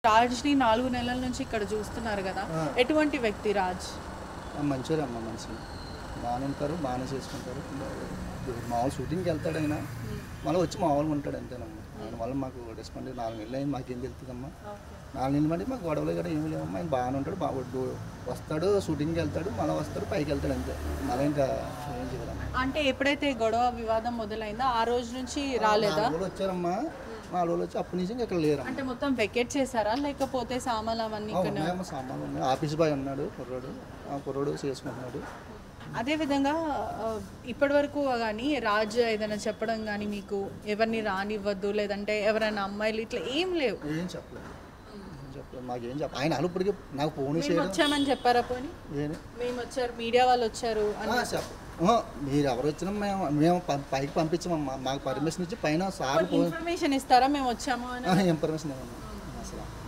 రాజ్‌ని 4 నెలల నుంచి ఇక్కడ చూస్తున్నారు గదా! ఎటువంటి వ్యక్తి రాజ్? మంచోరమ్మ మనిషి. బాగానే ఉంటారు, బాగానే చేసుకుంటారు. మామూలు షూటింగ్కి వెళ్తాడు ఆయన, మళ్ళీ వచ్చి మామూలుగా ఉంటాడు అంతేనమ్మా. ఆయన వల్ల మాకు రెస్పాండ్ 4 నెలలు అయింది, మాకేం తెలుస్తుందమ్మా. 4 నెలలు బట్టి మాకు గొడవలు కూడా ఏమి లేవమ్మా. ఆయన బాగానే ఉంటాడు, వస్తాడు, షూటింగ్కి వెళ్తాడు, మళ్ళీ వస్తాడు, పైకి వెళ్తాడు అంతే. మళ్ళీ ఇంకా ఏం చేయాలమ్మా. అంటే ఎప్పుడైతే గొడవ వివాదం మొదలైందో ఆ రోజు నుంచి రాలేదా? 4 రోజులు వచ్చారమ్మా, 4 రోజులు వచ్చి అప్పటి నుంచి ఇంకా ఇక్కడ లేరు. అంటే మొత్తం వెకేట్ చేశారా లేకపోతే సామాన్లు అవన్నీ ఉన్నాయమ్మా, సామాన్లు ఉన్నాయి. ఆఫీస్ బాయ్ ఉన్నాడు కుర్రాడు, ఆ కుర్రాడు చేసుకుంటున్నాడు. అదేవిధంగా ఇప్పటి వరకు కానీ రాజు ఏదైనా చెప్పడం కానీ మీకు ఎవరిని రానివ్వద్దు లేదంటే ఎవరైనా అమ్మాయిలు ఇట్లా ఏం లేవు? ఏం చెప్పలేదు, మాకేం చెప్ప ఆయన ఇప్పటికీ నాకు ఫోన్ వచ్చామని చెప్పారా? పోనీ మేము వచ్చారు, మీడియా వాళ్ళు వచ్చారు మీరు ఎవరు వచ్చినా మేము పైకి పంపించామమ్మా. మాకు పర్మిషన్ ఇచ్చి పైన సార్ ఇన్ఫర్మేషన్ ఇస్తారా మేము వచ్చాము అని? ఇన్ఫర్మేషన్ ఏమన్నా